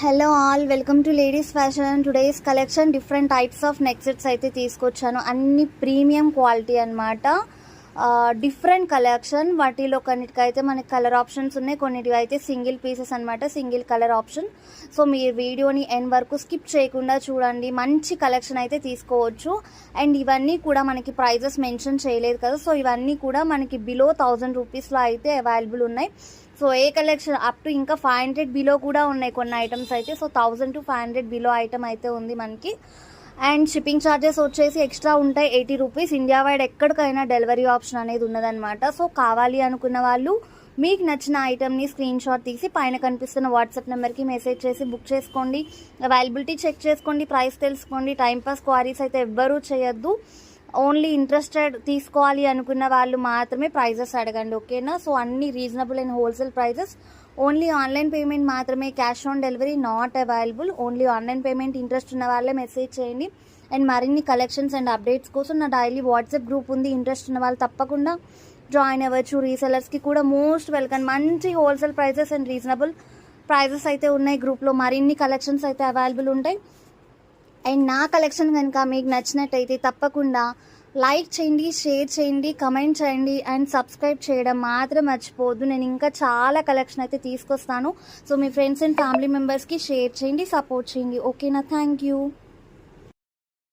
Hello all, welcome to ladies fashion and today's collection. Different types of neck sets అయితే తీసుకొచ్చాను. అన్ని premium quality అనమాట. Different collection. వాటిలో కొన్నిటికైతే మనకి కలర్ ఆప్షన్స్ ఉన్నాయి, కొన్నిటివి అయితే సింగిల్ పీసెస్ అనమాట, సింగిల్ కలర్ ఆప్షన్. సో మీరు వీడియోని ఎండ్ వరకు స్కిప్ చేయకుండా చూడండి, మంచి కలెక్షన్ అయితే తీసుకోవచ్చు. అండ్ ఇవన్నీ కూడా మనకి ప్రైజెస్ మెన్షన్ చేయలేదు కదా, సో ఇవన్నీ కూడా మనకి బిలో 1000 రూపీస్లో అయితే అవైలబుల్ ఉన్నాయి. So A collection up to ఇంకా 500 బిలో కూడా ఉన్నాయి కొన్ని ఐటమ్స్ అయితే. సో 1000 to 500 బిలో ఐటమ్ అయితే ఉంది మనకి. అండ్ షిప్పింగ్ ఛార్జెస్ వచ్చేసి ఎక్స్ట్రా ఉంటాయి, 80 రూపీస్. ఇండియా వైడ్ ఎక్కడికైనా డెలివరీ ఆప్షన్ అనేది ఉన్నదనమాట. సో కావాలి అనుకున్న వాళ్ళు మీకు నచ్చిన ఐటమ్ని స్క్రీన్ షాట్ తీసి పైన కనిపిస్తున్న వాట్సాప్ నెంబర్కి మెసేజ్ చేసి బుక్ చేసుకోండి. అవైలబిలిటీ చెక్ చేసుకోండి, ప్రైస్ తెలుసుకోండి. టైంపాస్ క్వారీస్ అయితే ఎవ్వరూ చేయొద్దు. ఓన్లీ ఇంట్రెస్టెడ్ తీసుకోవాలి అనుకున్న వాళ్ళు మాత్రమే ప్రైజెస్ అడగండి, ఓకేనా? సో అన్ని reasonable and wholesale prices. Only online payment మాత్రమే, cash on delivery not available. Only online payment interest ఉన్న వాళ్ళే మెసేజ్ చేయండి. అండ్ మరిన్ని కలెక్షన్స్ అండ్ అప్డేట్స్ కోసం నా డైలీ వాట్సాప్ గ్రూప్ ఉంది, ఇంట్రెస్ట్ ఉన్న వాళ్ళు తప్పకుండా జాయిన్ అవ్వచ్చు. రీసెలర్స్కి కూడా మోస్ట్ వెల్కమ్. మంచి wholesale prices and reasonable prices అయితే ఉన్నాయి గ్రూప్లో. మరిన్ని కలెక్షన్స్ అయితే అవైలబుల్ ఉంటాయి. అండ్ నా కలెక్షన్ కనుక మీకు నచ్చినట్టయితే తప్పకుండా లైక్ చేయండి, షేర్ చేయండి, కమెంట్ చేయండి అండ్ సబ్స్క్రైబ్ చేయడం మాత్రం మర్చిపోవద్దు. నేను ఇంకా చాలా కలెక్షన్ అయితే తీసుకొస్తాను. So me friends and family మెంబర్స్కి షేర్ చేయండి, సపోర్ట్ చేయండి, ఓకేనా? Thank you.